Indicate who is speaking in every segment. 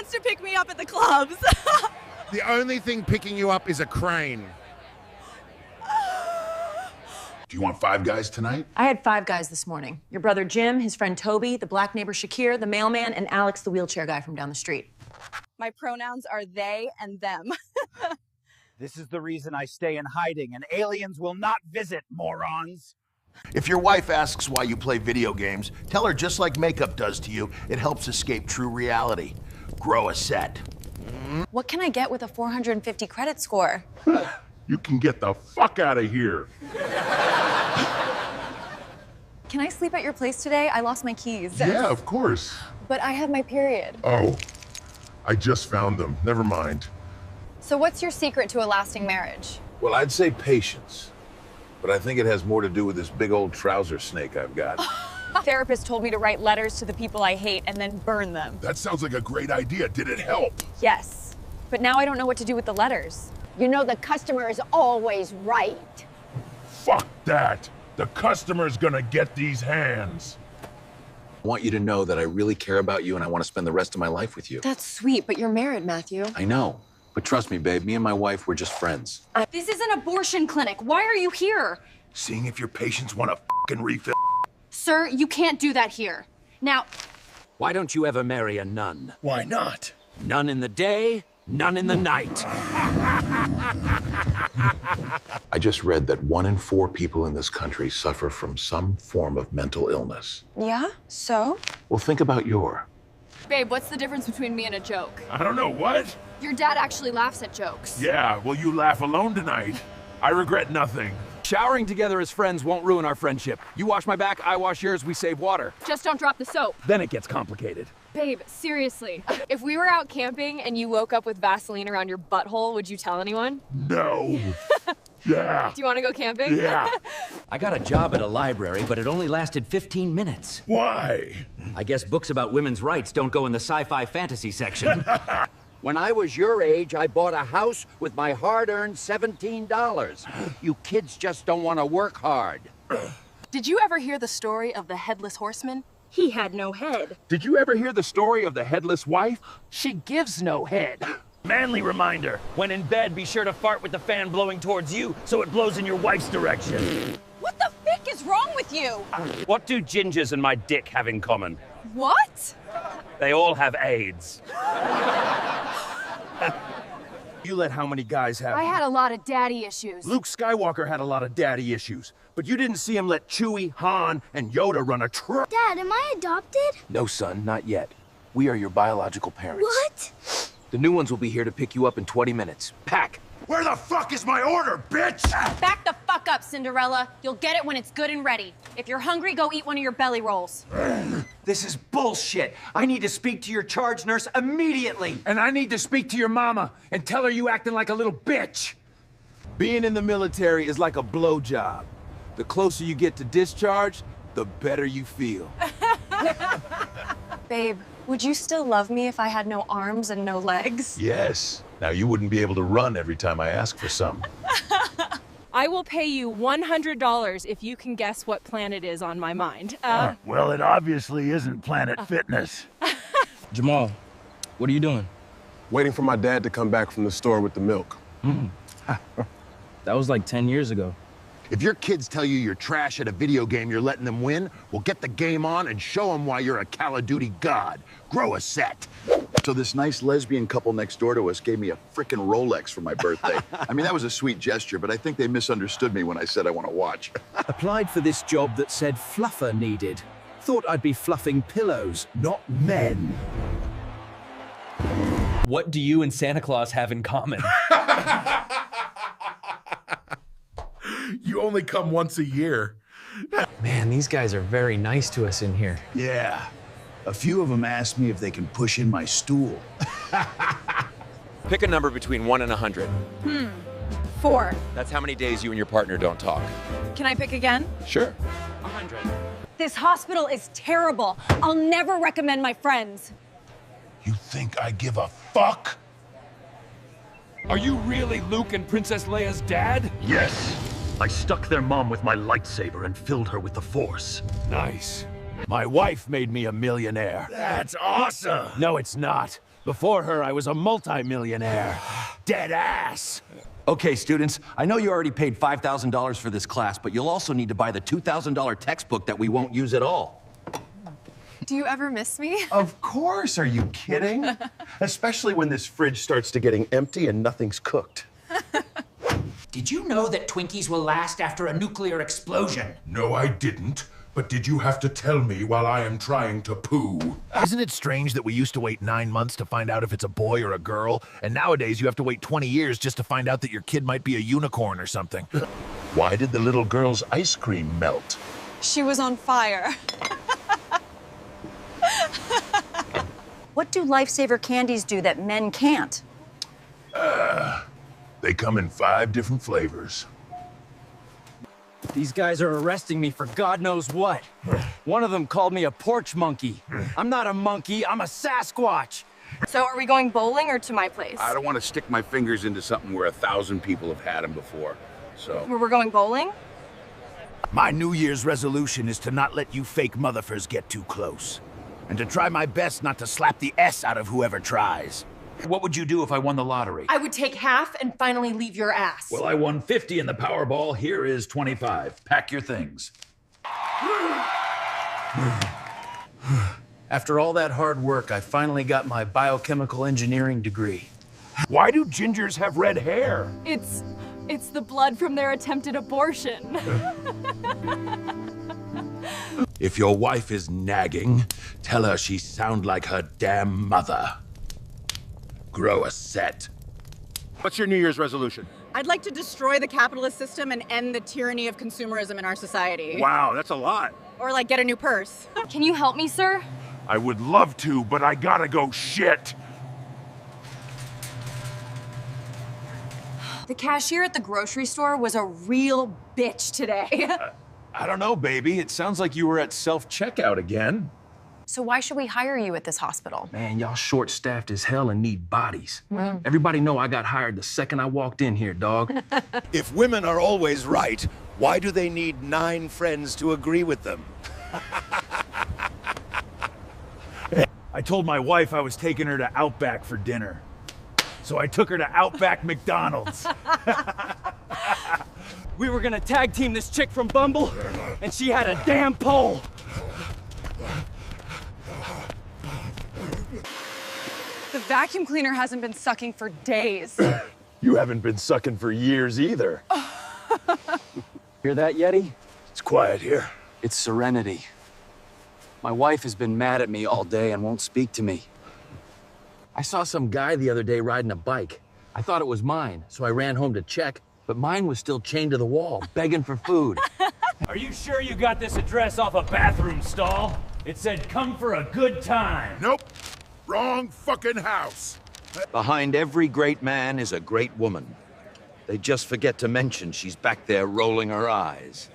Speaker 1: wants to pick me up at the clubs.
Speaker 2: The only thing picking you up is a crane.
Speaker 3: Do you want Five Guys tonight?
Speaker 4: I had 5 guys this morning. Your brother Jim, his friend Toby, the black neighbor Shakir, the mailman, and Alex, the wheelchair guy from down the street.
Speaker 1: My pronouns are they and them.
Speaker 5: This is the reason I stay in hiding, and aliens will not visit, morons.
Speaker 3: If your wife asks why you play video games, tell her just like makeup does to you, it helps escape true reality. Grow a set.
Speaker 4: What can I get with a 450 credit score?
Speaker 6: You can get the fuck out of here.
Speaker 4: Can I sleep at your place today? I lost my keys.
Speaker 6: Yeah, of course.
Speaker 4: But I have my period.
Speaker 6: Oh, I just found them. Never mind.
Speaker 7: So what's your secret to a lasting marriage?
Speaker 8: Well, I'd say patience. But I think it has more to do with this big old trouser snake I've got.
Speaker 1: Therapist told me to write letters to the people I hate and then burn them.
Speaker 6: That sounds like a great idea. Did it help?
Speaker 1: Yes, but now I don't know what to do with the letters.
Speaker 9: You know the customer is always right.
Speaker 6: Fuck that. The customer's gonna get these hands.
Speaker 8: I want you to know that I really care about you and I want to spend the rest of my life with you.
Speaker 4: That's sweet, but you're married, Matthew.
Speaker 8: I know, but trust me, babe, me and my wife, we're just friends.
Speaker 1: This is an abortion clinic. Why are you here?
Speaker 6: Seeing if your patients want a fucking refill.
Speaker 1: Sir, you can't do that here. Now,
Speaker 5: Why don't you ever marry a nun?
Speaker 6: Why not?
Speaker 5: None in the day, none in the night.
Speaker 8: I just read that 1 in 4 people in this country suffer from some form of mental illness.
Speaker 4: Yeah? So?
Speaker 8: Well, think about your.
Speaker 1: babe, what's the difference between me and a joke?
Speaker 6: I don't know what.
Speaker 1: Your dad actually laughs at jokes.
Speaker 6: Yeah, well, you laugh alone tonight. I regret nothing.
Speaker 5: Showering together as friends won't ruin our friendship. You wash my back, I wash yours, we save water.
Speaker 1: Just don't drop the soap.
Speaker 5: Then it gets complicated.
Speaker 1: Babe, seriously, if we were out camping and you woke up with Vaseline around your butthole, would you tell anyone?
Speaker 6: No. Yeah.
Speaker 1: Do you want to go camping?
Speaker 6: Yeah.
Speaker 10: I got a job at a library, but it only lasted 15 minutes.
Speaker 6: Why?
Speaker 10: I guess books about women's rights don't go in the sci-fi fantasy section.
Speaker 11: When I was your age, I bought a house with my hard-earned $17. You kids just don't want to work hard.
Speaker 1: Did you ever hear the story of the Headless Horseman? He had no head.
Speaker 5: Did you ever hear the story of the headless wife?
Speaker 12: She gives no head. Manly reminder, when in bed, be sure to fart with the fan blowing towards you so it blows in your wife's direction.
Speaker 1: What the frick is wrong with you?
Speaker 12: What do gingers and my dick have in common?
Speaker 1: What?
Speaker 12: They all have AIDS.
Speaker 5: You let how many guys have?
Speaker 1: I had a lot of daddy issues.
Speaker 5: Luke Skywalker had a lot of daddy issues, but you didn't see him let Chewie, Han, and Yoda run a truck.
Speaker 13: Dad, am I adopted?
Speaker 8: No, son, not yet. We are your biological parents.
Speaker 13: What?
Speaker 8: The new ones will be here to pick you up in 20 minutes. Pack!
Speaker 2: Where the fuck is my order, bitch?
Speaker 4: Back the fuck up, Cinderella. You'll get it when it's good and ready. If you're hungry, go eat one of your belly rolls.
Speaker 10: This is bullshit. I need to speak to your charge nurse immediately.
Speaker 5: And I need to speak to your mama and tell her you acting like a little bitch. Being in the military is like a blowjob. The closer you get to discharge, the better you feel.
Speaker 4: Babe, would you still love me if I had no arms and no legs?
Speaker 8: Yes. Now, you wouldn't be able to run every time I ask for some.
Speaker 1: I will pay you $100 if you can guess what planet is on my mind.
Speaker 12: Well, it obviously isn't Planet Fitness.
Speaker 14: Jamal, what are you doing?
Speaker 15: Waiting for my dad to come back from the store with the milk.
Speaker 14: That was like 10 years ago.
Speaker 2: If your kids tell you you're trash at a video game you're letting them win, well, get the game on and show them why you're a Call of Duty god. Grow a set.
Speaker 3: So this nice lesbian couple next door to us gave me a frickin' Rolex for my birthday. I mean, that was a sweet gesture, but I think they misunderstood me when I said I want to watch.
Speaker 5: Applied for this job that said fluffer needed. Thought I'd be fluffing pillows, not men.
Speaker 14: What do you and Santa Claus have in common?
Speaker 6: You only come once a year.
Speaker 16: Man, these guys are very nice to us in here.
Speaker 5: Yeah. A few of them asked me if they can push in my stool.
Speaker 17: Pick a number between 1 and 100.
Speaker 1: 4.
Speaker 17: That's how many days you and your partner don't talk.
Speaker 1: Can I pick again?
Speaker 17: Sure.
Speaker 1: 100.
Speaker 4: This hospital is terrible. I'll never recommend my friends.
Speaker 6: You think I give a fuck?
Speaker 12: Are you really Luke and Princess Leia's dad?
Speaker 18: Yes. I stuck their mom with my lightsaber and filled her with the Force.
Speaker 5: Nice. My wife made me a millionaire.
Speaker 12: That's awesome.
Speaker 5: No, it's not.
Speaker 12: Before her, I was a multi-millionaire. Dead ass.
Speaker 10: Okay, students, I know you already paid $5,000 for this class, but you'll also need to buy the $2,000 textbook that we won't use at all.
Speaker 7: Do you ever miss me?
Speaker 3: Of course, are you kidding? Especially when this fridge starts to getting empty and nothing's cooked.
Speaker 13: Did you know that Twinkies will last after a nuclear explosion?
Speaker 6: No, I didn't. But did you have to tell me while I am trying to poo?
Speaker 2: Isn't it strange that we used to wait 9 months to find out if it's a boy or a girl, and nowadays you have to wait 20 years just to find out that your kid might be a unicorn or something?
Speaker 6: Why did the little girl's ice cream melt?
Speaker 7: She was on fire.
Speaker 4: What do lifesaver candies do that men can't?
Speaker 6: They come in 5 different flavors.
Speaker 14: These guys are arresting me for God knows what. One of them called me a porch monkey. I'm not a monkey, I'm a Sasquatch.
Speaker 1: So are we going bowling or to my place?
Speaker 3: I don't want to stick my fingers into something where 1,000 people have had them before, so...
Speaker 1: We're going bowling?
Speaker 2: My New Year's resolution is to not let you fake motherfuckers get too close. And to try my best not to slap the S out of whoever tries.
Speaker 12: What would you do if I won the lottery?
Speaker 4: I would take half and finally leave your ass.
Speaker 12: Well, I won 50 in the Powerball. Here is 25. Pack your things.
Speaker 14: After all that hard work, I finally got my biochemical engineering degree.
Speaker 6: Why do gingers have red hair?
Speaker 1: It's the blood from their attempted abortion.
Speaker 2: If your wife is nagging, tell her she sound like her damn mother. Grow a set.
Speaker 3: What's your New Year's resolution?
Speaker 19: I'd like to destroy the capitalist system and end the tyranny of consumerism in our society.
Speaker 6: Wow, that's a lot.
Speaker 19: Or like get a new purse.
Speaker 1: Can you help me, sir?
Speaker 6: I would love to, but I gotta go shit.
Speaker 4: The cashier at the grocery store was a real bitch today.
Speaker 5: I don't know, baby. It sounds like you were at self-checkout again.
Speaker 7: So why should we hire you at this hospital?
Speaker 14: Man, y'all short-staffed as hell and need bodies. Everybody know I got hired the second I walked in here, dog.
Speaker 2: If women are always right, why do they need 9 friends to agree with them?
Speaker 12: I told my wife I was taking her to Outback for dinner. So I took her to Outback McDonald's.
Speaker 14: We were gonna tag team this chick from Bumble, and she had a damn pole.
Speaker 19: The vacuum cleaner hasn't been sucking for days.
Speaker 6: You haven't been sucking for years either.
Speaker 14: Hear that, Yeti?
Speaker 6: It's quiet here.
Speaker 14: It's Serenity. My wife has been mad at me all day and won't speak to me. I saw some guy the other day riding a bike. I thought it was mine, so I ran home to check, but mine was still chained to the wall, begging for food.
Speaker 12: Are you sure you got this address off a bathroom stall? It said, come for a good time.
Speaker 6: Nope. Wrong fucking house.
Speaker 11: Behind every great man is a great woman. They just forget to mention she's back there rolling her eyes.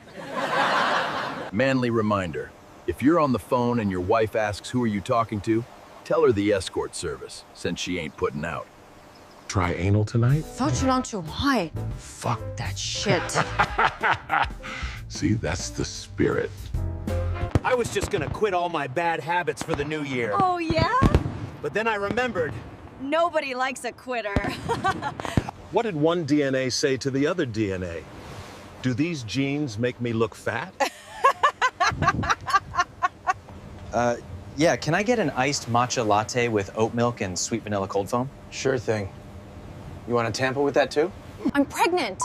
Speaker 20: Manly reminder. If you're on the phone and your wife asks who are you talking to, tell her the escort service, since she ain't putting out.
Speaker 8: Try anal tonight?
Speaker 4: Why?
Speaker 8: Fuck
Speaker 4: that shit.
Speaker 8: See, that's the spirit.
Speaker 10: I was just gonna quit all my bad habits for the new year.
Speaker 19: Oh, yeah?
Speaker 10: But then I remembered.
Speaker 19: Nobody likes a quitter.
Speaker 21: What did one DNA say to the other DNA? Do these genes make me look fat?
Speaker 16: Yeah, can I get an iced matcha latte with oat milk and sweet vanilla cold foam?
Speaker 14: Sure thing. You want a Tampa with that too?
Speaker 7: I'm pregnant.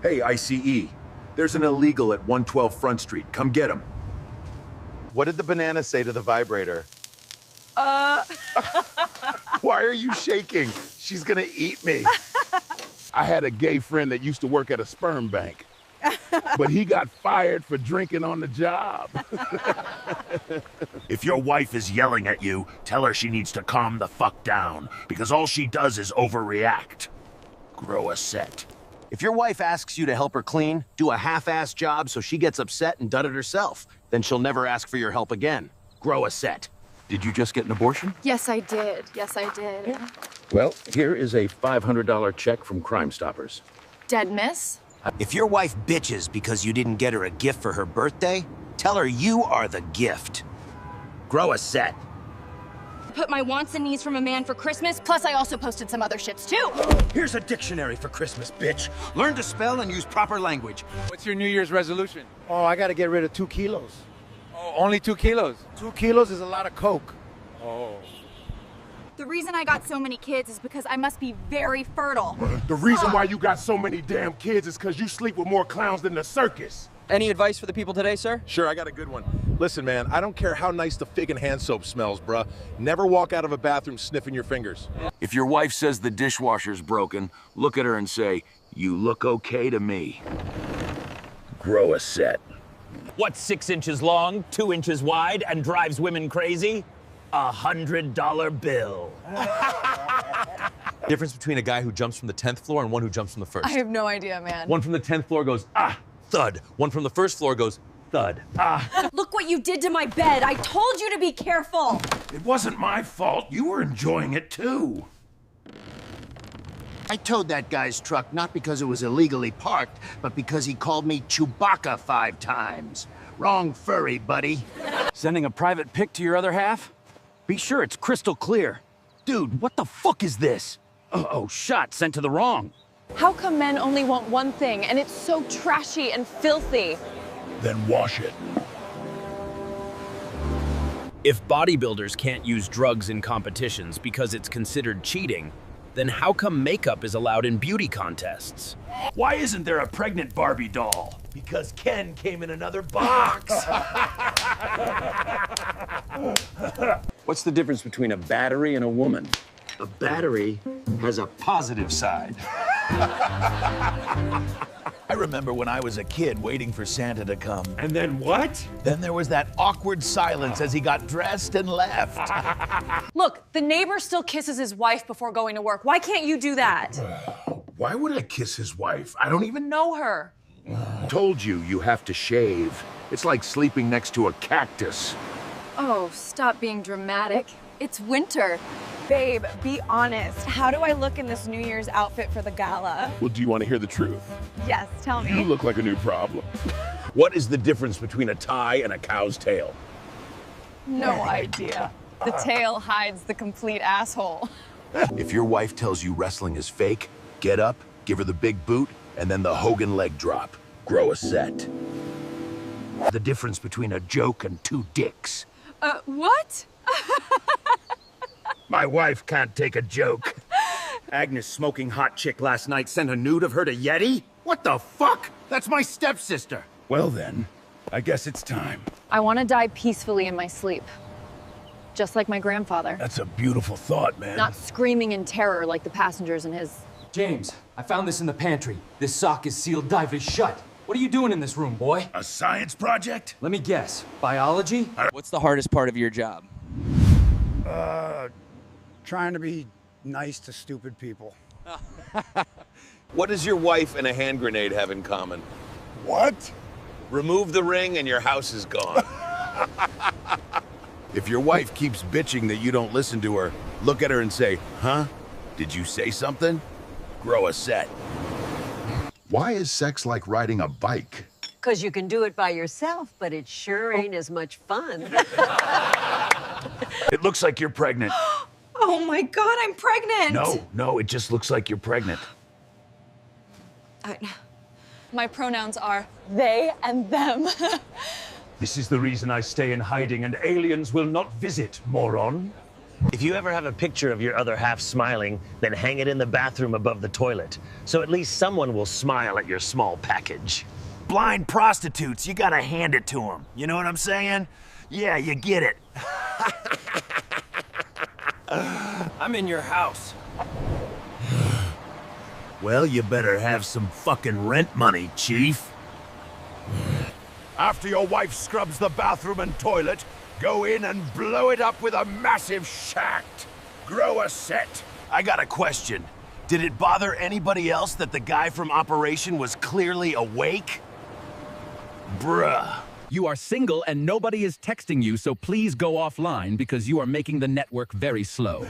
Speaker 5: Hey, ICE. There's an illegal at 112 Front Street. Come get him.
Speaker 3: What did the banana say to the vibrator? Why are you shaking? She's gonna eat me.
Speaker 2: I had a gay friend that used to work at a sperm bank. But he got fired for drinking on the job.
Speaker 6: If your wife is yelling at you, tell her she needs to calm the fuck down, because all she does is overreact. Grow a set.
Speaker 10: If your wife asks you to help her clean, do a half-ass job so she gets upset and done it herself. Then she'll never ask for your help again. Grow a set.
Speaker 3: Did you just get an abortion?
Speaker 1: Yes, I did. Yes, I did. Yeah.
Speaker 11: Well, here is a $500 check from Crime Stoppers.
Speaker 1: Dead miss?
Speaker 10: If your wife bitches because you didn't get her a gift for her birthday, tell her you are the gift. Grow a set.
Speaker 1: put my wants and needs from a man for Christmas, plus I also posted some other shits too.
Speaker 10: Here's a dictionary for Christmas, bitch. Learn to spell and use proper language.
Speaker 5: What's your New Year's resolution?
Speaker 9: Oh, I gotta get rid of 2 kilos.
Speaker 5: Oh, only 2 kilos?
Speaker 9: 2 kilos is a lot of coke.
Speaker 5: Oh.
Speaker 19: The reason I got so many kids is because I must be very fertile.
Speaker 21: The reason why you got so many damn kids is because you sleep with more clowns than the circus.
Speaker 16: Any advice for the people today, sir?
Speaker 21: Sure, I got a good one. Listen, man, I don't care how nice the fig and hand soap smells, bruh. Never walk out of a bathroom sniffing your fingers.
Speaker 2: If your wife says the dishwasher's broken, look at her and say, "You look okay to me." Grow a set.
Speaker 12: What's 6 inches long, 2 inches wide, and drives women crazy? $100 bill.
Speaker 17: Difference between a guy who jumps from the 10th floor and one who jumps from the first.
Speaker 7: I have no idea, man.
Speaker 17: One from the 10th floor goes, ah, thud. One from the first floor goes, thud. Ah.
Speaker 4: Look what you did to my bed. I told you to be careful.
Speaker 6: It wasn't my fault. You were enjoying it too.
Speaker 10: I towed that guy's truck not because it was illegally parked, but because he called me Chewbacca 5 times. Wrong furry, buddy.
Speaker 14: Sending a private pic to your other half? Be sure it's crystal clear. Dude, what the fuck is this? Oh, shot sent to the wrong.
Speaker 7: How come men only want one thing and it's so trashy and filthy?
Speaker 6: Then wash it.
Speaker 22: If bodybuilders can't use drugs in competitions because it's considered cheating, then how come makeup is allowed in beauty contests?
Speaker 6: Why isn't there a pregnant Barbie doll? Because Ken came in another box.
Speaker 14: What's the difference between a battery and a woman?
Speaker 10: A battery has a positive side.
Speaker 2: I remember when I was a kid waiting for Santa to come.
Speaker 6: And then what?
Speaker 2: Then there was that awkward silence as he got dressed and left.
Speaker 4: Look, the neighbor still kisses his wife before going to work. Why can't you do that?
Speaker 6: Why would I kiss his wife? I don't even
Speaker 4: Know her.
Speaker 6: Told you, you have to shave. It's like sleeping next to a cactus.
Speaker 7: Oh, stop being dramatic. It's winter. Babe, be honest. How do I look in this New Year's outfit for the gala?
Speaker 21: Well, do you want to hear the truth?
Speaker 7: Yes, tell me.
Speaker 21: You look like a new problem.
Speaker 6: What is the difference between a tie and a cow's tail?
Speaker 7: No idea. The tail hides the complete asshole.
Speaker 2: If your wife tells you wrestling is fake, get up, give her the big boot, and then the Hogan leg drop. Grow a set. The difference between a joke and 2 dicks.
Speaker 7: What?
Speaker 6: My wife can't take a joke.
Speaker 10: Agnes smoking hot chick last night sent a nude of her to Yeti? What the fuck? That's my stepsister.
Speaker 6: Well then, I guess it's time.
Speaker 7: I want to die peacefully in my sleep. Just like my grandfather.
Speaker 6: That's a beautiful thought, man.
Speaker 7: Not screaming in terror like the passengers in his...
Speaker 14: James, I found this in the pantry. This sock is sealed dively shut. What are you doing in this room, boy?
Speaker 6: A science project?
Speaker 14: Let me guess. Biology?
Speaker 16: What's the hardest part of your job?
Speaker 9: Trying to be nice to stupid people.
Speaker 21: What does your wife and a hand grenade have in common?
Speaker 6: What?
Speaker 21: Remove the ring and your house is gone.
Speaker 2: If your wife keeps bitching that you don't listen to her, look at her and say, "Huh? Did you say something?" Grow a set.
Speaker 3: Why is sex like riding a bike?
Speaker 23: Because you can do it by yourself, but it sure ain't as much fun.
Speaker 6: It looks like you're pregnant.
Speaker 7: Oh my God, I'm pregnant!
Speaker 6: No, it just looks like you're pregnant.
Speaker 7: My pronouns are they and them.
Speaker 18: This is the reason I stay in hiding and aliens will not visit, moron.
Speaker 12: If you ever have a picture of your other half smiling, then hang it in the bathroom above the toilet, so at least someone will smile at your small package.
Speaker 6: Blind prostitutes, you gotta hand it to them. You know what I'm saying? Yeah, you get it.
Speaker 22: I'm in your house.
Speaker 6: Well, you better have some fucking rent money, Chief. After your wife scrubs the bathroom and toilet, go in and blow it up with a massive shaft. Grow a set. I got a question. Did it bother anybody else that the guy from Operation was clearly awake? Bruh.
Speaker 24: You are single and nobody is texting you, so please go offline because you are making the network very slow.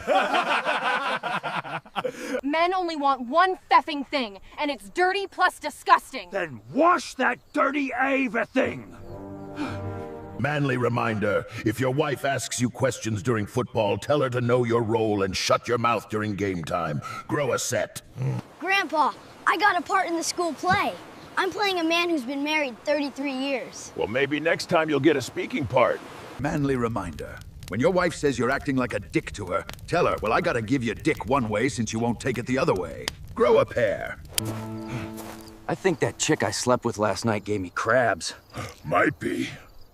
Speaker 1: Men only want one effing thing, and it's dirty plus disgusting.
Speaker 6: Then wash that dirty everything.
Speaker 2: Manly reminder, if your wife asks you questions during football, tell her to know your role and shut your mouth during game time. Grow a set.
Speaker 8: Grandpa, I got a part in the school play. I'm playing a man who's been married 33 years.
Speaker 6: Well, maybe next time you'll get a speaking part.
Speaker 2: Manly reminder. When your wife says you're acting like a dick to her, tell her, well, I gotta give you dick one way since you won't take it the other way. Grow a pair.
Speaker 14: I think that chick I slept with last night gave me crabs.
Speaker 6: Might be.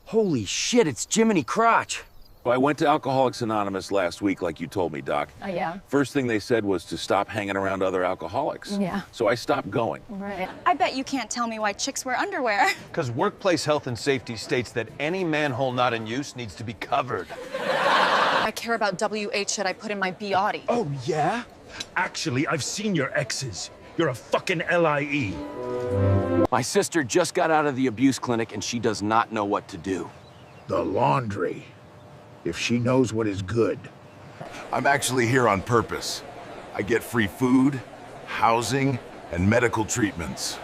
Speaker 14: Holy shit, it's Jiminy Crotch.
Speaker 5: Well, I went to Alcoholics Anonymous last week, like you told me, Doc.
Speaker 7: Oh, yeah?
Speaker 5: First thing they said was to stop hanging around other alcoholics.
Speaker 7: Yeah.
Speaker 5: So I stopped going.
Speaker 7: Right. I bet you can't tell me why chicks wear underwear.
Speaker 21: Because workplace health and safety states that any manhole not in use needs to be covered.
Speaker 7: I care about WH that I put in my Biotti.
Speaker 18: Oh, yeah? Actually, I've seen your exes. You're a fucking LIE.
Speaker 14: My sister just got out of the abuse clinic and she does not know what to do.
Speaker 2: The laundry. If she knows what is good.
Speaker 6: I'm actually here on purpose. I get free food, housing, and medical treatments.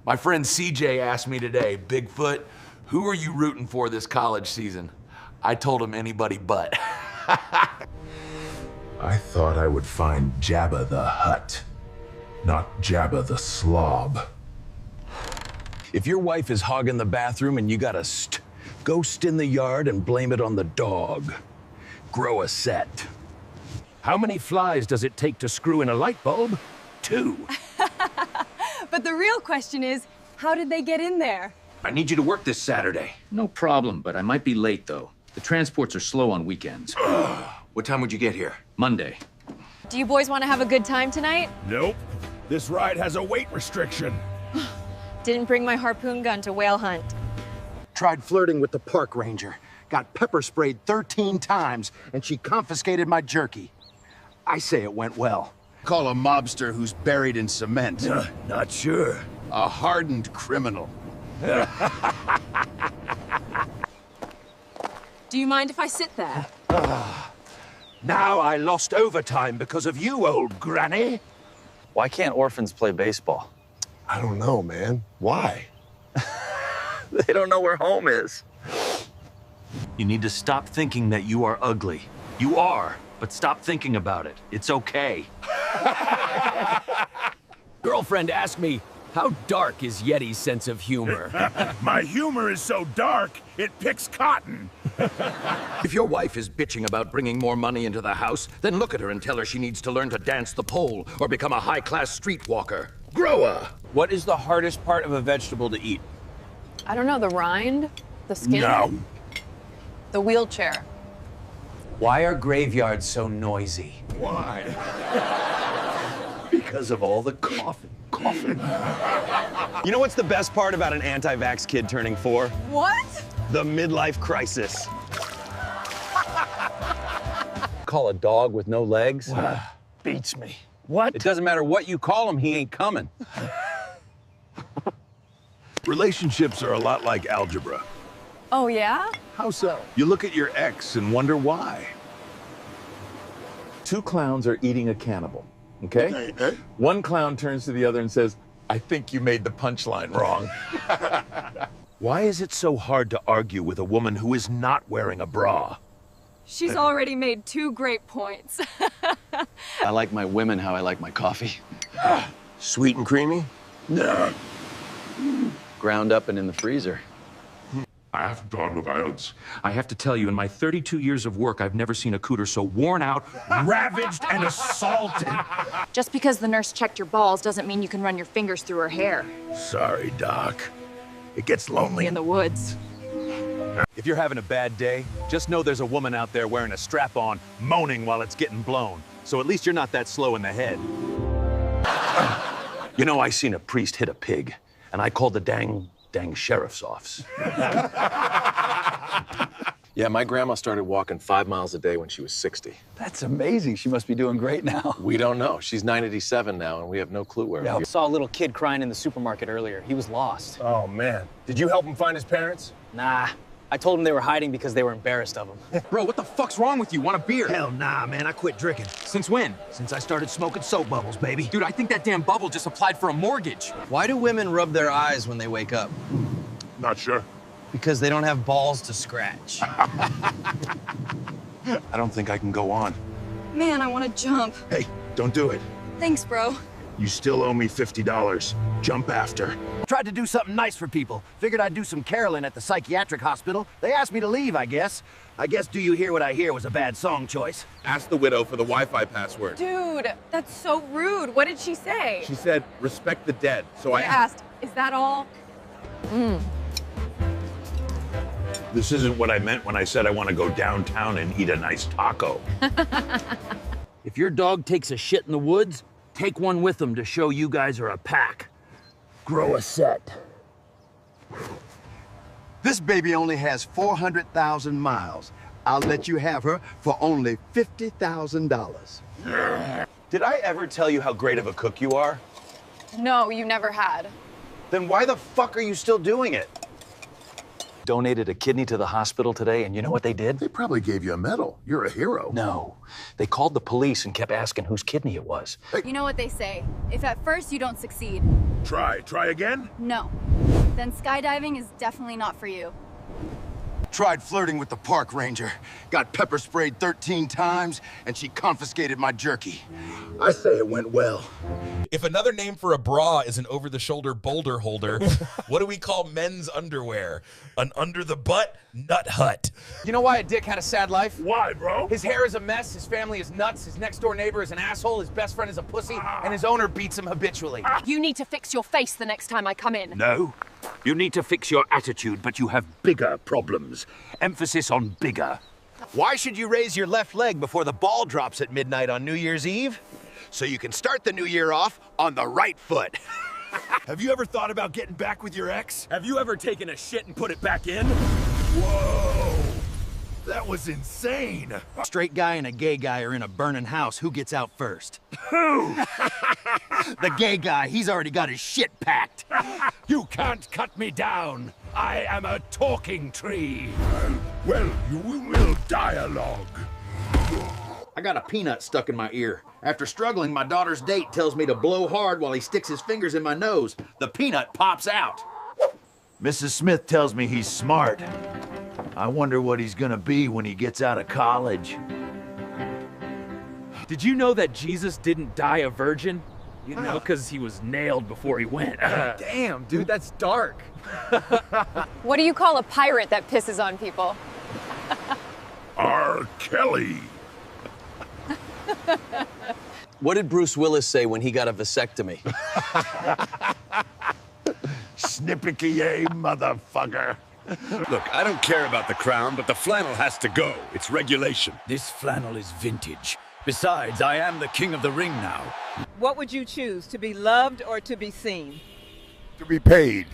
Speaker 5: My friend CJ asked me today, Bigfoot, who are you rooting for this college season? I told him anybody but.
Speaker 2: I thought I would find Jabba the Hutt, not Jabba the Slob.
Speaker 10: If your wife is hogging the bathroom and you got a ghost in the yard and blame it on the dog, grow a set.
Speaker 22: How many flies does it take to screw in a light bulb? 2.
Speaker 1: But the real question is, how did they get in there?
Speaker 14: I need you to work this Saturday.
Speaker 13: No problem, but I might be late, though. The transports are slow on weekends.
Speaker 14: What time would you get here?
Speaker 13: Monday.
Speaker 1: Do you boys want to have a good time tonight?
Speaker 6: Nope. This ride has a weight restriction.
Speaker 1: Didn't bring my harpoon gun to whale hunt.
Speaker 10: Tried flirting with the park ranger. Got pepper sprayed 13 times, and she confiscated my jerky. I say it went well.
Speaker 2: Call a mobster who's buried in cement.
Speaker 6: Not sure.
Speaker 2: A hardened criminal.
Speaker 1: Do you mind if I sit there?
Speaker 6: Now I lost overtime because of you, old granny.
Speaker 16: Why can't orphans play baseball?
Speaker 6: I don't know, man. Why?
Speaker 16: They don't know where home is.
Speaker 12: You need to stop thinking that you are ugly. You are, but stop thinking about it. It's okay.
Speaker 22: Girlfriend asked me, how dark is Yeti's sense of humor?
Speaker 6: My humor is so dark, it picks cotton.
Speaker 2: If your wife is bitching about bringing more money into the house, then look at her and tell her she needs to learn to dance the pole or become a high-class streetwalker. Grow her!
Speaker 22: What is the hardest part of a vegetable to eat?
Speaker 1: I don't know, the rind? The skin?
Speaker 6: No.
Speaker 1: The wheelchair.
Speaker 14: Why are graveyards so noisy?
Speaker 6: Why? Because of all the coughing.
Speaker 12: You know what's the best part about an anti-vax kid turning 4?
Speaker 1: What?
Speaker 12: The midlife crisis. Call a dog with no legs?
Speaker 6: Beats me.
Speaker 12: What? It doesn't matter what you call him, he ain't coming.
Speaker 6: Relationships are a lot like algebra.
Speaker 1: Oh, yeah?
Speaker 5: How so? You look at your ex and wonder why. 2 clowns are eating a cannibal, okay? One clown turns to the other and says, I think you made the punchline wrong.
Speaker 6: Why is it so hard to argue with a woman who is not wearing a bra?
Speaker 1: She's already made 2 great points.
Speaker 14: I like my women how I like my coffee.
Speaker 6: Sweet and creamy?
Speaker 14: No. Ground up and in the freezer.
Speaker 18: I haven't drawn the violence.
Speaker 22: I have to tell you, in my 32 years of work, I've never seen a cooter so worn out,
Speaker 18: Ravaged and assaulted.
Speaker 7: Just because the nurse checked your balls doesn't mean you can run your fingers through her hair.
Speaker 6: Sorry, Doc. It gets lonely
Speaker 1: In the woods.
Speaker 5: If you're having a bad day, just know there's a woman out there wearing a strap-on, moaning while it's getting blown. So at least you're not that slow in the head.
Speaker 6: You know, I seen a priest hit a pig, and I called the dang sheriff's office.
Speaker 10: Yeah, my grandma started walking 5 miles a day when she was 60.
Speaker 14: That's amazing. She must be doing great now.
Speaker 10: We don't know. She's 97 now, and we have no clue where.
Speaker 16: I saw a little kid crying in the supermarket earlier. He was lost.
Speaker 5: Oh, man. Did you help him find his parents?
Speaker 16: Nah. I told him they were hiding because they were embarrassed of him.
Speaker 14: Bro, what the fuck's wrong with you? Want a beer?
Speaker 5: Hell nah, man. I quit drinking.
Speaker 14: Since when?
Speaker 5: Since I started smoking soap bubbles, baby.
Speaker 14: Dude, I think that damn bubble just applied for a mortgage.
Speaker 16: Why do women rub their eyes when they wake up?
Speaker 18: Not sure.
Speaker 16: Because they don't have balls to scratch.
Speaker 6: I don't think I can go on.
Speaker 7: Man, I want to jump.
Speaker 6: Hey, don't do it.
Speaker 7: Thanks, bro.
Speaker 6: You still owe me $50. Jump after.
Speaker 10: Tried to do something nice for people. Figured I'd do some caroling at the psychiatric hospital. They asked me to leave, I guess. Do You Hear What I Hear was a bad song choice.
Speaker 5: Ask the widow for the Wi-Fi password.
Speaker 1: Dude, that's so rude. What did she say?
Speaker 5: She said, respect the dead. So
Speaker 1: I asked, is that all?
Speaker 18: This isn't what I meant when I said I want to go downtown and eat a nice taco.
Speaker 22: If your dog takes a shit in the woods, take one with them to show you guys are a pack. Grow a set.
Speaker 2: This baby only has 400,000 miles. I'll let you have her for only $50,000.
Speaker 10: Did I ever tell you how great of a cook you are?
Speaker 1: No, you never had.
Speaker 10: Then why the fuck are you still doing it?
Speaker 14: Donated a kidney to the hospital today, and you know what they did?
Speaker 3: They probably gave you a medal. You're a hero.
Speaker 14: No. They called the police and kept asking whose kidney it was.
Speaker 7: You know what they say. If at first you don't succeed,
Speaker 6: Try again?
Speaker 7: no. Then skydiving is definitely not for you.
Speaker 2: Tried flirting with the park ranger. Got pepper sprayed 13 times, and she confiscated my jerky.
Speaker 6: I say it went well.
Speaker 5: If another name for a bra is an over-the-shoulder boulder holder, what do we call men's underwear? An under-the-butt nut hut.
Speaker 14: You know why a dick had a sad life?
Speaker 6: Why, bro?
Speaker 14: His hair is a mess, his family is nuts, his next-door neighbor is an asshole, his best friend is a pussy, and his owner beats him habitually.
Speaker 1: You need to fix your face the next time I come in.
Speaker 6: No. You need to fix your attitude, but you have bigger problems. Emphasis on bigger.
Speaker 10: Why should you raise your left leg before the ball drops at midnight on New Year's Eve? So you can start the new year off on the right foot.
Speaker 6: Have you ever thought about getting back with your ex?
Speaker 22: Have you ever taken a shit and put it back in?
Speaker 6: Whoa! That was insane.
Speaker 10: Straight guy and a gay guy are in a burning house. Who gets out first?
Speaker 6: Who?
Speaker 10: The gay guy. He's already got his shit packed.
Speaker 6: You can't cut me down. I am a talking tree. Well, you will dialogue.
Speaker 10: I got a peanut stuck in my ear. After struggling, my daughter's date tells me to blow hard while he sticks his fingers in my nose. The peanut pops out.
Speaker 6: Mrs. Smith tells me he's smart. I wonder what he's gonna be when he gets out of college.
Speaker 22: Did you know that Jesus didn't die a virgin? You know, because he was nailed before he went.
Speaker 14: Damn, dude, that's dark.
Speaker 1: What do you call a pirate that pisses on people?
Speaker 6: R. Kelly.
Speaker 14: What did Bruce Willis say when he got a vasectomy?
Speaker 6: Snippity-yay, motherfucker.
Speaker 11: Look, I don't care about the crown, but the flannel has to go. It's regulation.
Speaker 22: This flannel is vintage. Besides, I am the king of the ring now.
Speaker 15: What would you choose, to be loved or to be seen?
Speaker 6: To be paid.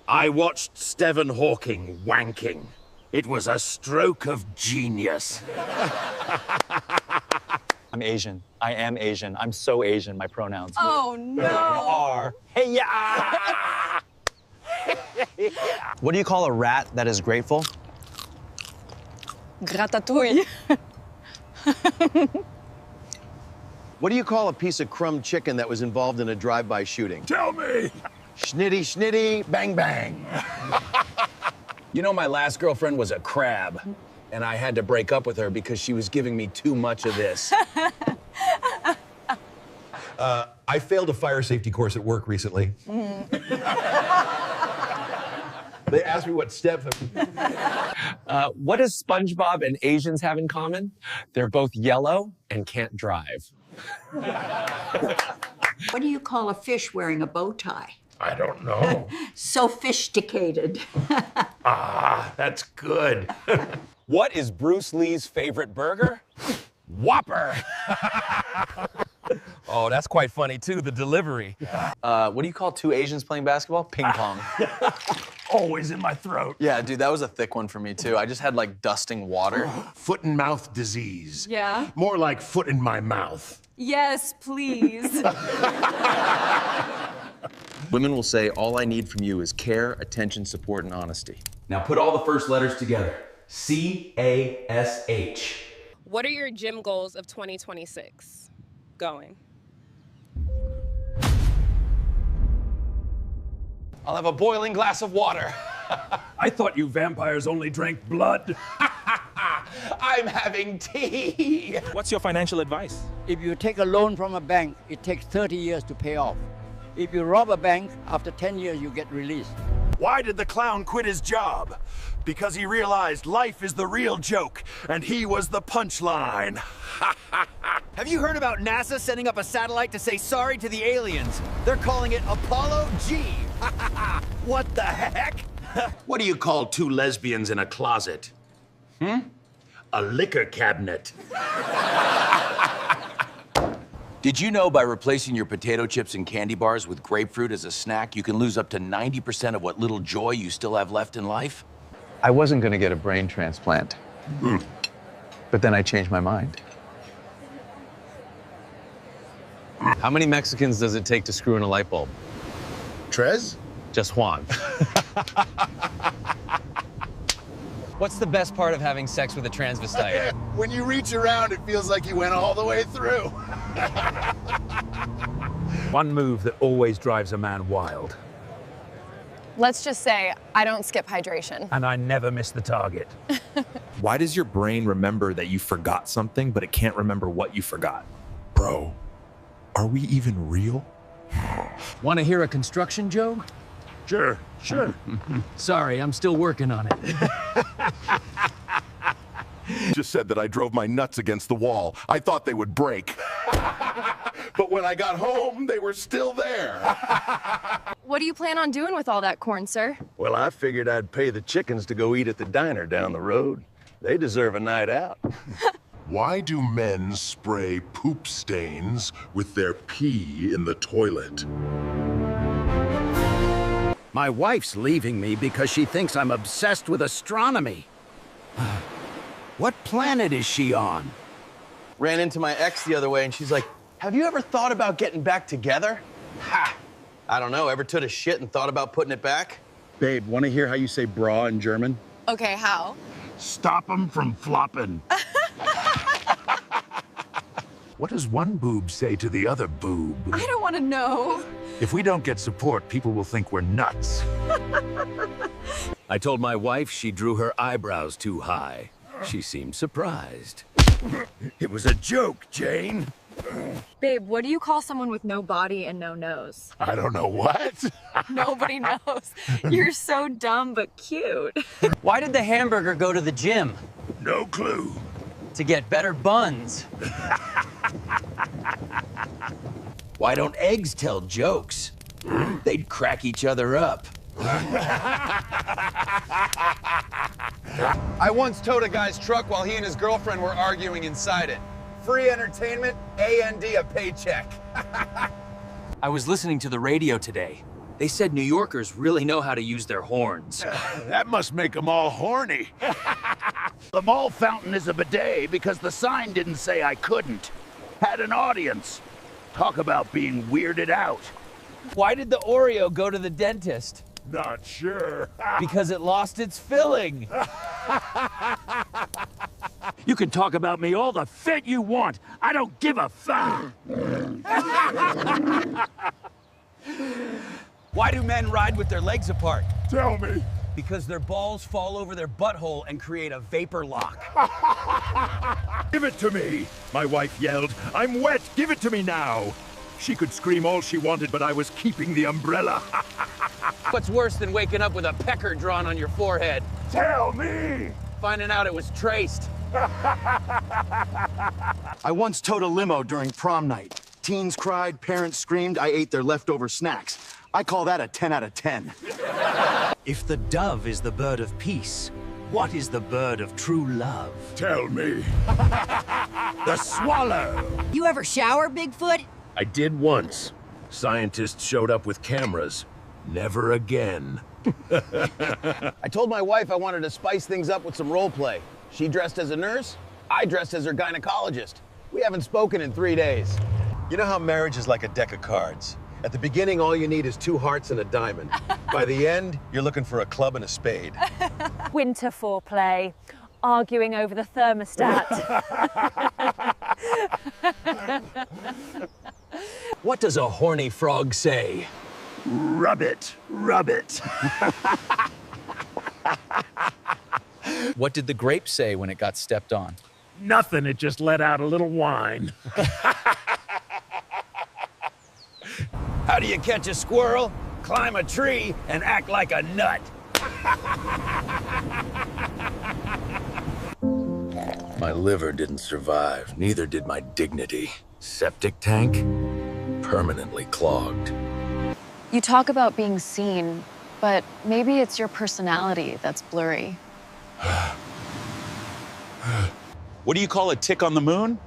Speaker 11: I watched Stephen Hawking wanking. It was a stroke of genius.
Speaker 16: I'm Asian. I am Asian. I'm so Asian, my pronouns.
Speaker 1: Oh, no.
Speaker 16: Are. Hey, yeah. What do you call a rat that is grateful?
Speaker 7: Ratatouille.
Speaker 10: What do you call a piece of crumb chicken that was involved in a drive-by shooting?
Speaker 6: Tell me.
Speaker 10: Schnitty, schnitty, bang, bang.
Speaker 14: You know, my last girlfriend was a crab, and I had to break up with her because she was giving me too much of this.
Speaker 19: I failed a fire safety course at work recently. They asked me what steps.
Speaker 20: What does SpongeBob and Asians have in common? They're both yellow and can't drive.
Speaker 23: What do you call a fish wearing a bow tie?
Speaker 6: I don't know.
Speaker 23: Sophisticated.
Speaker 6: Ah, that's good.
Speaker 20: What is Bruce Lee's favorite burger?
Speaker 6: Whopper.
Speaker 22: Oh, that's quite funny, too, the delivery.
Speaker 16: What do you call two Asians playing basketball? Ping pong.
Speaker 6: Always in my throat.
Speaker 16: Yeah, dude, that was a thick one for me, too. I just had, like, dusting water.
Speaker 6: Foot and mouth disease.
Speaker 1: Yeah?
Speaker 6: More like foot in my mouth.
Speaker 1: Yes, please.
Speaker 16: Women will say, all I need from you is care, attention, support, and honesty.
Speaker 14: Now put all the first letters together. C-A-S-H.
Speaker 25: What are your gym goals of 2026? Going.
Speaker 14: I'll have a boiling glass of water.
Speaker 18: I thought you vampires only drank blood.
Speaker 14: I'm having tea.
Speaker 4: What's your financial advice?
Speaker 8: If you take a loan from a bank, it takes 30 years to pay off. If you rob a bank, after 10 years, you get released.
Speaker 6: Why did the clown quit his job? Because he realized life is the real joke, and he was the punchline.
Speaker 9: Have you heard about NASA sending up a satellite to say sorry to the aliens? They're calling it Apollo G.
Speaker 6: What the heck?
Speaker 2: What do you call two lesbians in a closet? A liquor cabinet. Did you know by replacing your potato chips and candy bars with grapefruit as a snack, you can lose up to 90% of what little joy you still have left in life?
Speaker 17: I wasn't going to get a brain transplant. But then I changed my mind.
Speaker 16: How many Mexicans does it take to screw in a light bulb?
Speaker 3: Trez?
Speaker 16: Just Juan. What's the best part of having sex with a transvestite?
Speaker 3: When you reach around, it feels like you went all the way through.
Speaker 5: One move that always drives a man wild.
Speaker 1: Let's just say I don't skip hydration.
Speaker 5: And I never miss the target.
Speaker 4: Why does your brain remember that you forgot something, but it can't remember what you forgot?
Speaker 19: Bro, are we even real?
Speaker 14: Want to hear a construction joke?
Speaker 6: Sure.
Speaker 14: Sorry, I'm still working on it.
Speaker 19: Just said that I drove my nuts against the wall. I thought they would break. But when I got home, they were still there.
Speaker 1: What do you plan on doing with all that corn, sir?
Speaker 6: Well, I figured I'd pay the chickens to go eat at the diner down the road. They deserve a night out.
Speaker 19: Why do men spray poop stains with their pee in the toilet?
Speaker 9: My wife's leaving me because she thinks I'm obsessed with astronomy. What planet is she on?
Speaker 10: Ran into my ex the other way and she's like, have you ever thought about getting back together? Ha! I don't know, ever took a shit and thought about putting it back?
Speaker 3: Babe, want to hear how you say bra in German?
Speaker 1: Okay, how?
Speaker 6: Stop them from flopping.
Speaker 2: What does one boob say to the other boob?
Speaker 1: I don't want to know.
Speaker 2: If we don't get support, people will think we're nuts.
Speaker 22: I told my wife she drew her eyebrows too high. She seemed surprised.
Speaker 6: It was a joke, Jane.
Speaker 1: Babe, what do you call someone with no body and no nose?
Speaker 19: I don't know what.
Speaker 1: Nobody knows. You're so dumb but cute.
Speaker 9: Why did the hamburger go to the gym?
Speaker 6: No clue.
Speaker 9: To get better buns.
Speaker 2: Why don't eggs tell jokes? They'd crack each other up.
Speaker 17: I once towed a guy's truck while he and his girlfriend were arguing inside it. Free entertainment, and a paycheck.
Speaker 14: I was listening to the radio today. They said New Yorkers really know how to use their horns.
Speaker 6: That must make them all horny. The mall fountain is a bidet because the sign didn't say I couldn't. Had an audience. Talk about being weirded out.
Speaker 9: Why did the Oreo go to the dentist?
Speaker 6: Not sure.
Speaker 9: Because it lost its filling.
Speaker 11: You can talk about me all the fit you want. I don't give a fuck.
Speaker 9: Why do men ride with their legs apart?
Speaker 6: Tell me.
Speaker 9: Because their balls fall over their butthole and create a vapor lock.
Speaker 6: Give it to me, my wife yelled. I'm wet, give it to me now. She could scream all she wanted, but I was keeping the umbrella.
Speaker 14: What's worse than waking up with a pecker drawn on your forehead?
Speaker 6: Tell me!
Speaker 14: Finding out it was traced.
Speaker 3: I once towed a limo during prom night. Teens cried, parents screamed, I ate their leftover snacks. I call that a 10 out of 10.
Speaker 9: If the dove is the bird of peace, what is the bird of true love?
Speaker 6: Tell me. The swallow.
Speaker 23: You ever shower, Bigfoot?
Speaker 2: I did once. Scientists showed up with cameras. Never again.
Speaker 10: I told my wife I wanted to spice things up with some role play. She dressed as a nurse, I dressed as her gynecologist. We haven't spoken in 3 days.
Speaker 21: You know how marriage is like a deck of cards? At the beginning, all you need is 2 hearts and a diamond. By the end, you're looking for a club and a spade.
Speaker 24: Winter foreplay, arguing over the thermostat.
Speaker 14: What does a horny frog say?
Speaker 6: Rub it, rub it.
Speaker 14: What did the grape say when it got stepped on?
Speaker 6: Nothing, it just let out a little whine.
Speaker 10: How do you catch a squirrel? Climb a tree and act like a nut.
Speaker 2: My liver didn't survive, neither did my dignity. Septic tank, permanently clogged.
Speaker 1: You talk about being seen, but maybe it's your personality that's blurry.
Speaker 7: What do you call a tick on the moon?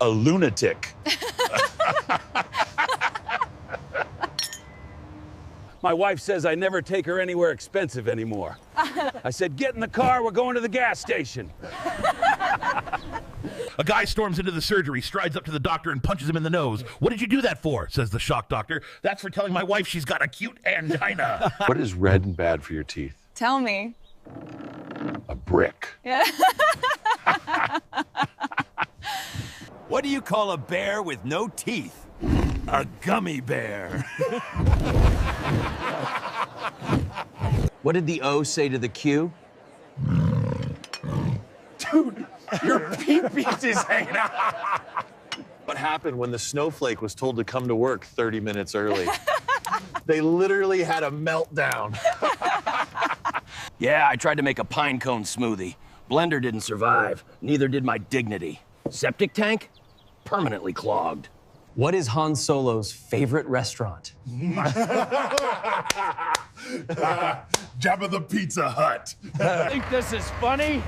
Speaker 7: A lunatic.
Speaker 10: My wife says I never take her anywhere expensive anymore. I said, get in the car, we're going to the gas station.
Speaker 6: A guy storms into the surgery, strides up to the doctor and punches him in the nose. What did you do that for? Says the shock doctor. That's for telling my wife she's got acute angina.
Speaker 19: What is red and bad for your teeth?
Speaker 1: Tell me.
Speaker 19: A brick.
Speaker 1: Yeah.
Speaker 10: What do you call a bear with no teeth? A gummy bear.
Speaker 14: What did the O say to the Q?
Speaker 6: Dude, your pee-pees is hanging out.
Speaker 4: What happened when the snowflake was told to come to work 30 minutes early? They literally had a meltdown.
Speaker 10: Yeah, I tried to make a pine cone smoothie. Blender didn't survive, neither did my dignity. Septic tank? Permanently clogged.
Speaker 14: What is Han Solo's favorite restaurant?
Speaker 19: Jabba the Pizza Hut.
Speaker 12: Think this is funny?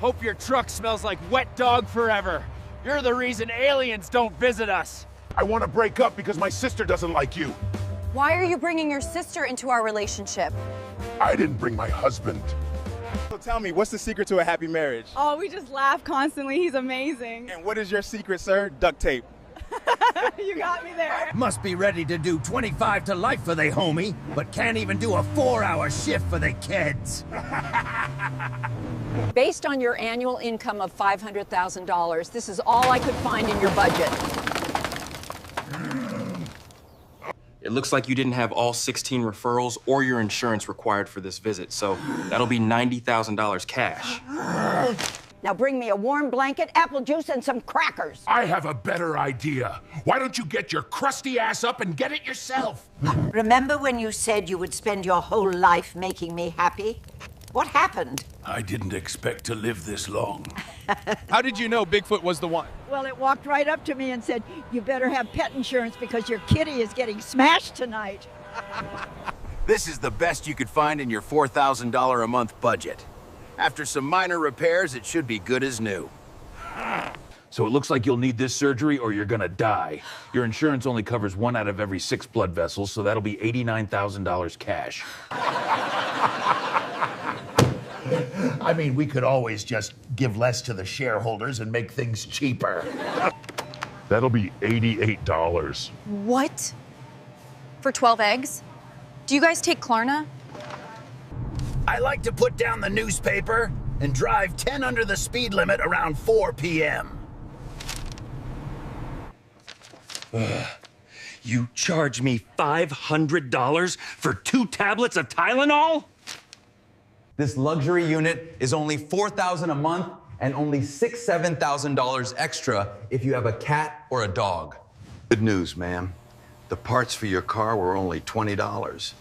Speaker 12: Hope your truck smells like wet dog forever. You're the reason aliens don't visit us.
Speaker 19: I want to break up because my sister doesn't like you.
Speaker 1: Why are you bringing your sister into our relationship?
Speaker 19: I didn't bring my husband.
Speaker 13: So tell me, what's the secret to a happy marriage?
Speaker 15: Oh, we just laugh constantly. He's amazing.
Speaker 13: And what is your secret, sir? Duct tape.
Speaker 15: You got me there.
Speaker 10: Must be ready to do 25 to life for they homie, but can't even do a 4-hour shift for they kids.
Speaker 23: Based on your annual income of $500,000, this is all I could find in your budget.
Speaker 14: It looks like you didn't have all 16 referrals or your insurance required for this visit, so that'll be $90,000 cash.
Speaker 23: Now bring me a warm blanket, apple juice, and some crackers.
Speaker 19: I have a better idea. Why don't you get your crusty ass up and get it yourself?
Speaker 23: Remember when you said you would spend your whole life making me happy? What happened?
Speaker 6: I didn't expect to live this long.
Speaker 13: How did you know Bigfoot was the one?
Speaker 20: Well, it walked right up to me and said, you better have pet insurance because your kitty is getting smashed tonight.
Speaker 10: This is the best you could find in your $4,000 a month budget. After some minor repairs, it should be good as new.
Speaker 5: So it looks like you'll need this surgery or you're gonna die. Your insurance only covers 1 out of every 6 blood vessels, so that'll be $89,000 cash.
Speaker 6: I mean, we could always just give less to the shareholders and make things cheaper.
Speaker 19: That'll be $88.
Speaker 1: What? For 12 eggs? Do you guys take Klarna?
Speaker 10: I like to put down the newspaper and drive 10 under the speed limit around 4 p.m.
Speaker 11: You charge me $500 for 2 tablets of Tylenol?
Speaker 14: This luxury unit is only $4,000 a month and only $6,000 to $7,000 extra if you have a cat or a dog.
Speaker 3: Good news, ma'am. The parts for your car were only $20,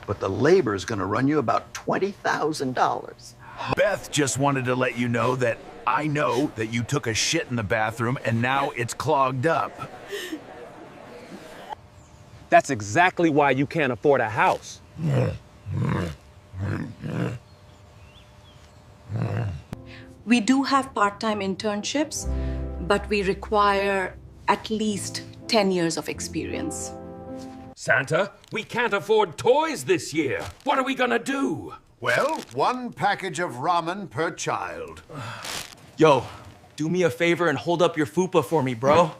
Speaker 3: but the labor is going to run you about $20,000.
Speaker 2: Beth just wanted to let you know that I know that you took a shit in the bathroom and now it's clogged up.
Speaker 12: That's exactly why you can't afford a house.
Speaker 26: We do have part-time internships, but we require at least 10 years of experience.
Speaker 11: Santa, we can't afford toys this year. What are we gonna do?
Speaker 6: Well, 1 package of ramen per child.
Speaker 14: Yo, do me a favor and hold up your fupa for me, bro.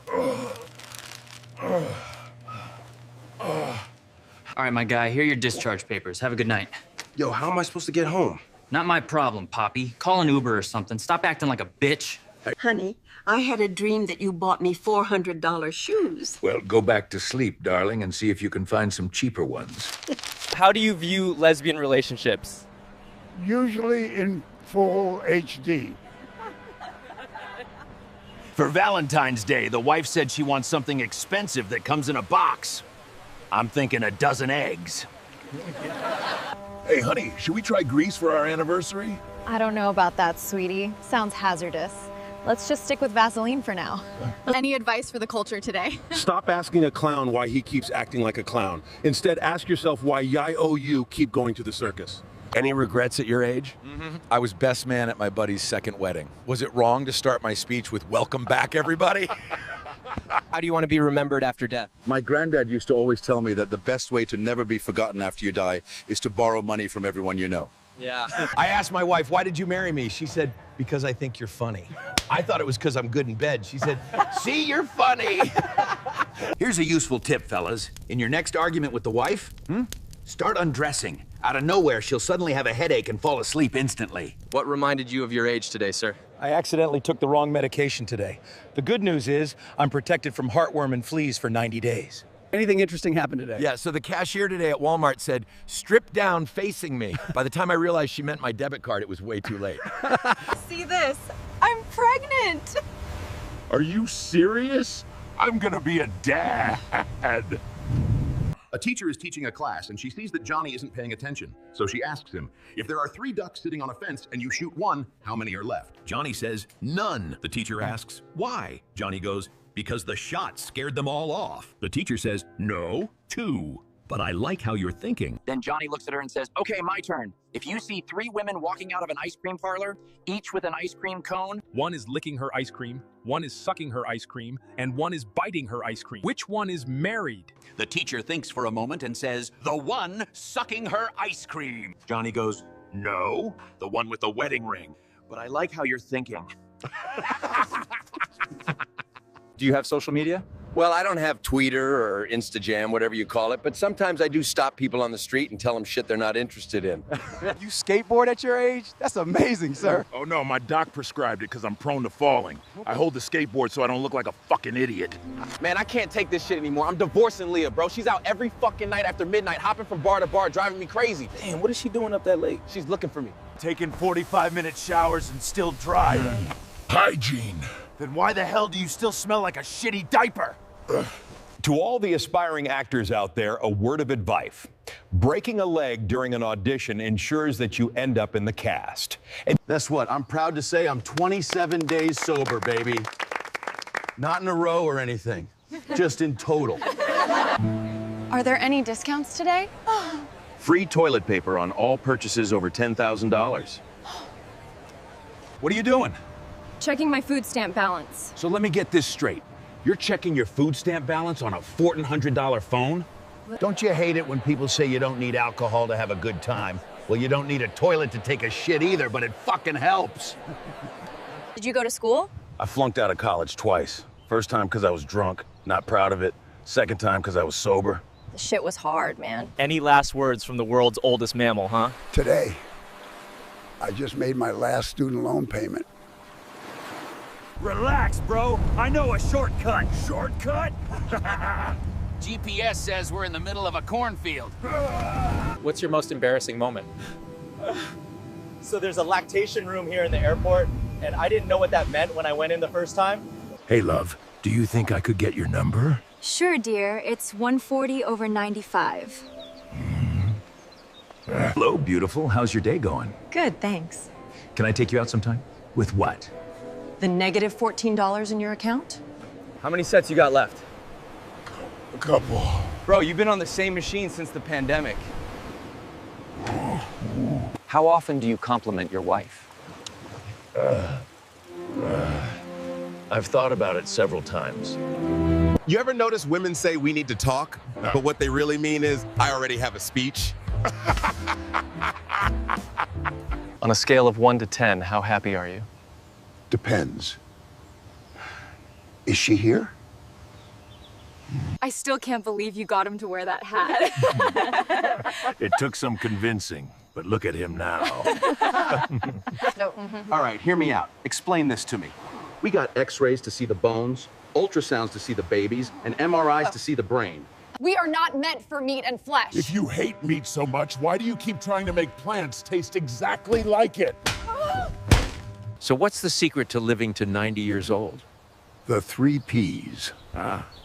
Speaker 14: All right, my guy, here are your discharge papers. Have a good night.
Speaker 22: Yo, how am I supposed to get home?
Speaker 14: Not my problem, Poppy. Call an Uber or something. Stop acting like a bitch.
Speaker 23: Honey, I had a dream that you bought me $400 shoes.
Speaker 2: Well, go back to sleep, darling, and see if you can find some cheaper ones.
Speaker 8: How do you view lesbian relationships?
Speaker 9: Usually in full HD.
Speaker 11: For Valentine's Day, the wife said she wants something expensive that comes in a box. I'm thinking a dozen eggs.
Speaker 2: Hey, honey, should we try Greece for our anniversary?
Speaker 16: I don't know about that, sweetie. Sounds hazardous. Let's just stick with Vaseline for now.
Speaker 15: Any advice for the culture today?
Speaker 6: Stop asking a clown why he keeps acting like a clown. Instead, ask yourself why you keep going to the circus.
Speaker 5: Any regrets at your age? I was best man at my buddy's second wedding. Was it wrong to start my speech with "Welcome back, everybody"?
Speaker 8: How do you want to be remembered after death?
Speaker 3: My granddad used to always tell me that the best way to never be forgotten after you die is to borrow money from everyone you know.
Speaker 8: Yeah.
Speaker 21: I asked my wife, why did you marry me? She said, because I think you're funny. I thought it was because I'm good in bed. She said, see, you're funny.
Speaker 2: Here's a useful tip, fellas. In your next argument with the wife, start undressing. Out of nowhere, she'll suddenly have a headache and fall asleep instantly.
Speaker 8: What reminded you of your age today, sir?
Speaker 21: I accidentally took the wrong medication today. The good news is I'm protected from heartworm and fleas for 90 days.
Speaker 10: Anything interesting happened today?
Speaker 5: Yeah, so the cashier today at Walmart said, "Strip down facing me." By the time I realized she meant my debit card, it was way too late.
Speaker 15: See this? I'm pregnant.
Speaker 2: Are you serious? I'm gonna be a dad.
Speaker 3: A teacher is teaching a class and she sees that Johnny isn't paying attention. So she asks him, if there are 3 ducks sitting on a fence and you shoot 1, how many are left?
Speaker 2: Johnny says, none. The teacher asks, why? Johnny goes, because the shot scared them all off. The teacher says, no, 2. But I like how you're thinking.
Speaker 14: Then Johnny looks at her and says, okay, my turn. If you see 3 women walking out of an ice cream parlor, each with an ice cream cone.
Speaker 17: One is licking her ice cream, one is sucking her ice cream, and one is biting her ice cream. Which one is married?
Speaker 2: The teacher thinks for a moment and says, the one sucking her ice cream. Johnny goes, no, the one with the wedding ring. But I like how you're thinking.
Speaker 10: Do you have social media? Well, I don't have Twitter or Instagram, whatever you call it, but sometimes I do stop people on the street and tell them shit they're not interested in.
Speaker 13: You skateboard at your age? That's amazing, sir.
Speaker 6: Oh no, my doc prescribed it because I'm prone to falling. I hold the skateboard so I don't look like a fucking idiot.
Speaker 10: Man, I can't take this shit anymore. I'm divorcing Leah, bro. She's out every fucking night after midnight, hopping from bar to bar, driving me crazy. Damn, what is she doing up that late? She's looking for me.
Speaker 6: Taking 45-minute showers and still dry.
Speaker 2: Hygiene.
Speaker 6: Then why the hell do you still smell like a shitty diaper?
Speaker 18: To all the aspiring actors out there, a word of advice. Breaking a leg during an audition ensures that you end up in the cast.
Speaker 10: And guess what? I'm proud to say I'm 27 days sober, baby. Not in a row or anything, just in total.
Speaker 16: Are there any discounts today?
Speaker 21: Free toilet paper on all purchases over $10,000.
Speaker 5: What are you doing?
Speaker 1: Checking my food stamp balance.
Speaker 5: So let me get this straight. You're checking your food stamp balance on a $1,400 phone?
Speaker 11: Don't you hate it when people say you don't need alcohol to have a good time? Well, you don't need a toilet to take a shit either, but it fucking helps.
Speaker 16: Did you go to school?
Speaker 21: I flunked out of college twice. First time because I was drunk, not proud of it. Second time because I was sober.
Speaker 16: The shit was hard, man.
Speaker 8: Any last words from the world's oldest mammal, huh?
Speaker 25: Today, I just made my last student loan payment.
Speaker 11: Relax, bro. I know a shortcut. Shortcut?
Speaker 14: GPS says we're in the middle of a cornfield.
Speaker 8: What's your most embarrassing moment? So there's a lactation room here in the airport, and I didn't know what that meant when I went in the first time.
Speaker 2: Hey, love, do you think I could get your number?
Speaker 24: Sure, dear. It's 140/95.
Speaker 2: Hello, beautiful. How's your day going?
Speaker 27: Good, thanks.
Speaker 2: Can I take you out sometime? With what?
Speaker 27: The negative $14 in your account?
Speaker 8: How many sets you got left?
Speaker 25: A couple.
Speaker 8: Bro, you've been on the same machine since the pandemic. How often do you compliment your wife?
Speaker 21: I've thought about it several times.
Speaker 6: You ever notice women say we need to talk, but what they really mean is I already have a speech?
Speaker 8: On a scale of 1 to 10, how happy are you?
Speaker 25: Depends. Is she here?
Speaker 1: I still can't believe you got him to wear that hat.
Speaker 2: It took some convincing, but look at him now.
Speaker 10: All right, hear me out. Explain this to me.
Speaker 14: We got x-rays to see the bones, ultrasounds to see the babies, and MRIs to see the brain.
Speaker 1: We are not meant for meat and flesh.
Speaker 4: If you hate meat so much, why do you keep trying to make plants taste exactly like it?
Speaker 7: So what's the secret to living to 90 years old?
Speaker 25: The 3 Ps.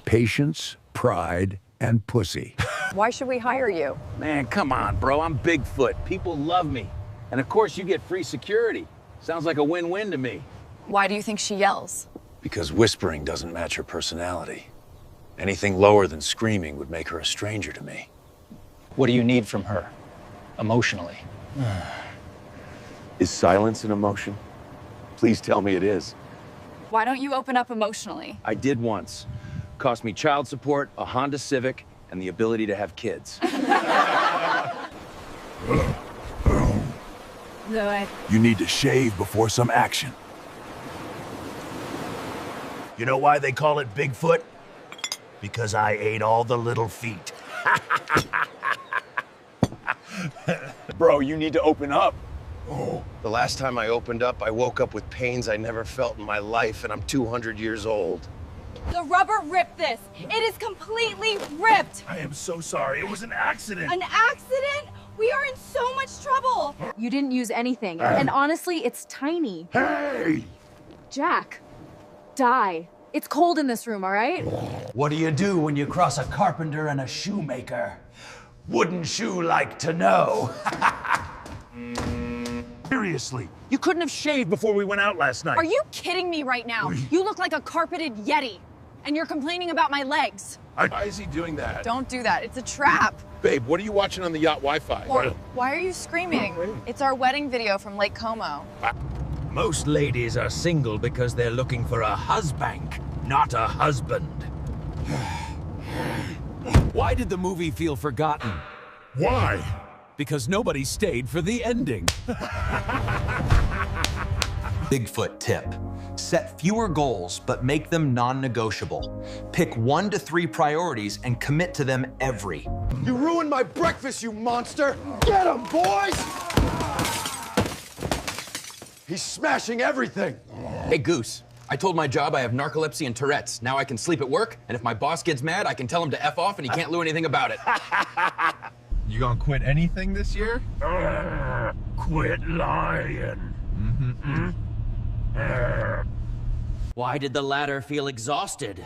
Speaker 25: Patience, pride, and pussy.
Speaker 27: Why should we hire you?
Speaker 14: Man, come on, bro. I'm Bigfoot. People love me. And of course, you get free security. Sounds like a win-win to me.
Speaker 15: Why do you think she yells?
Speaker 7: Because whispering doesn't match her personality. Anything lower than screaming would make her a stranger to me.
Speaker 8: What do you need from her, emotionally?
Speaker 7: Is silence an emotion? Please tell me it is.
Speaker 15: Why don't you open up emotionally?
Speaker 14: I did once. Cost me child support, a Honda Civic, and the ability to have kids.
Speaker 25: You need to shave before some action.
Speaker 6: You know why they call it Bigfoot? Because I ate all the little feet.
Speaker 10: Bro, you need to open up. Oh, the last time I opened up, I woke up with pains I never felt in my life, and I'm 200 years old.
Speaker 1: The rubber ripped this. It is completely ripped.
Speaker 6: I am so sorry. It was an accident.
Speaker 1: An accident? We are in so much trouble.
Speaker 16: You didn't use anything. And honestly, it's tiny.
Speaker 6: Hey!
Speaker 16: Jack, die. It's cold in this room, all right?
Speaker 6: What do you do when you cross a carpenter and a shoemaker? Wouldn't you like to know? Seriously, you couldn't have shaved before we went out last night.
Speaker 1: Are you kidding me right now? You look like a carpeted Yeti, and you're complaining about my legs.
Speaker 5: Why is he doing that?
Speaker 15: Don't do that. It's a trap.
Speaker 5: Babe, what are you watching on the yacht Wi-Fi?
Speaker 15: Why are you screaming? It's our wedding video from Lake Como.
Speaker 6: Most ladies are single because they're looking for a husband, not a husband.
Speaker 5: Why did the movie feel forgotten?
Speaker 4: Why?
Speaker 5: Because nobody stayed for the ending.
Speaker 12: Bigfoot tip. Set fewer goals, but make them non-negotiable. Pick 1 to 3 priorities and commit to them every.
Speaker 13: You ruined my breakfast, you monster! Get him, boys! He's smashing everything.
Speaker 14: Hey, Goose. I told my job I have narcolepsy and Tourette's. Now I can sleep at work, and if my boss gets mad, I can tell him to F off and he can't do anything about it.
Speaker 19: You gonna quit anything this year?
Speaker 6: Quit lying.
Speaker 20: Why did the ladder feel exhausted?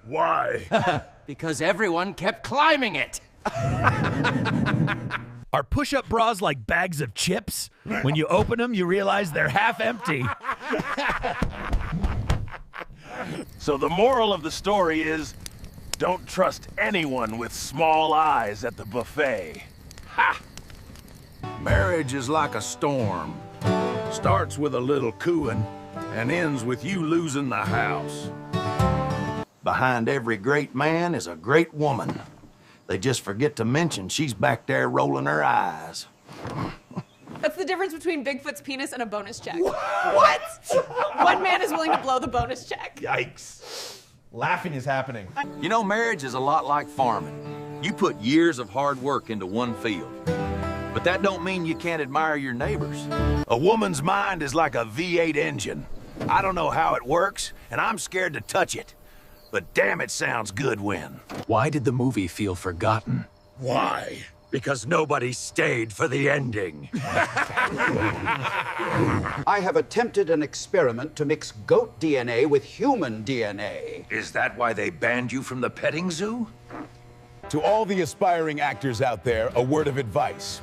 Speaker 6: Why?
Speaker 20: Because everyone kept climbing it.
Speaker 6: Are push-up bras like bags of chips? When you open them, you realize they're half empty.
Speaker 5: So the moral of the story is, don't trust anyone with small eyes at the buffet. Ha! Marriage is like a storm. Starts with a little cooing and ends with you losing the house. Behind every great man is a great woman. They just forget to mention she's back there rolling her eyes.
Speaker 1: That's the difference between Bigfoot's penis and a bonus check. What? One man is willing to blow the bonus check.
Speaker 19: Yikes. Laughing is happening.
Speaker 14: You know, marriage is a lot like farming. You put years of hard work into one field. But that don't mean you can't admire your neighbors.
Speaker 5: A woman's mind is like a V8 engine. I don't know how it works, and I'm scared to touch it. But damn, it sounds good when.
Speaker 2: Why did the movie feel forgotten?
Speaker 6: Why?
Speaker 2: Because nobody stayed for the ending.
Speaker 13: I have attempted an experiment to mix goat DNA with human DNA.
Speaker 2: Is that why they banned you from the petting zoo?
Speaker 21: To all the aspiring actors out there, a word of advice.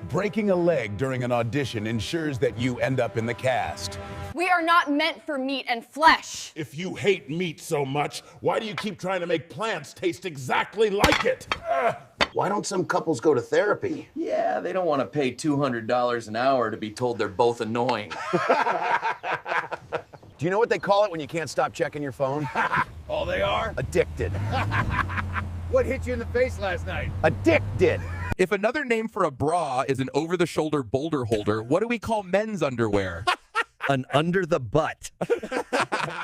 Speaker 21: Breaking a leg during an audition ensures that you end up in the cast.
Speaker 1: We are not meant for meat and flesh.
Speaker 4: If you hate meat so much, why do you keep trying to make plants taste exactly like it?
Speaker 10: Why don't some couples go to therapy?
Speaker 14: Yeah, they don't want to pay $200 an hour to be told they're both annoying.
Speaker 10: Do you know what they call it when you can't stop checking your phone?
Speaker 5: Oh, they are?
Speaker 10: Addicted.
Speaker 19: What hit you in the face last night?
Speaker 10: Addicted.
Speaker 22: If another name for a bra is an over-the-shoulder boulder holder, what do we call men's underwear?
Speaker 12: An under the butt.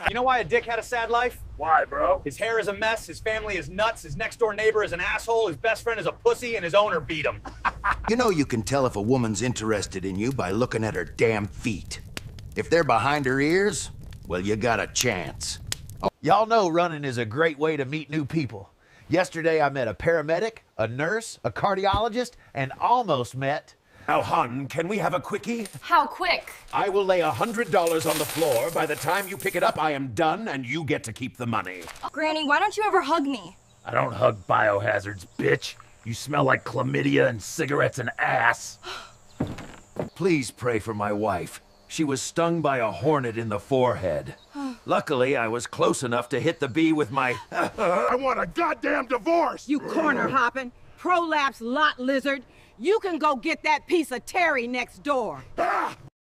Speaker 8: You know why a dick had a sad life?
Speaker 6: Why, bro?
Speaker 8: His hair is a mess, his family is nuts, his next door neighbor is an asshole, his best friend is a pussy, and his owner beat him.
Speaker 2: You know you can tell if a woman's interested in you by looking at her damn feet. If they're behind her ears,
Speaker 6: well, you got a chance. Y'all know running is a great way to meet new people. Yesterday I met a paramedic, a nurse, a cardiologist, and almost met... Now, hon, can we have a quickie?
Speaker 15: How quick?
Speaker 6: I will lay $100 on the floor. By the time you pick it up, I am done, and you get to keep the money.
Speaker 15: Granny, why don't you ever hug me?
Speaker 6: I don't hug biohazards, bitch. You smell like chlamydia and cigarettes and ass. Please pray for my wife. She was stung by a hornet in the forehead. Luckily, I was close enough to hit the bee with my...
Speaker 4: I want a goddamn divorce!
Speaker 3: You corner hopping, prolapse lot lizard. You can go get that piece of Terry next door.
Speaker 4: Ah!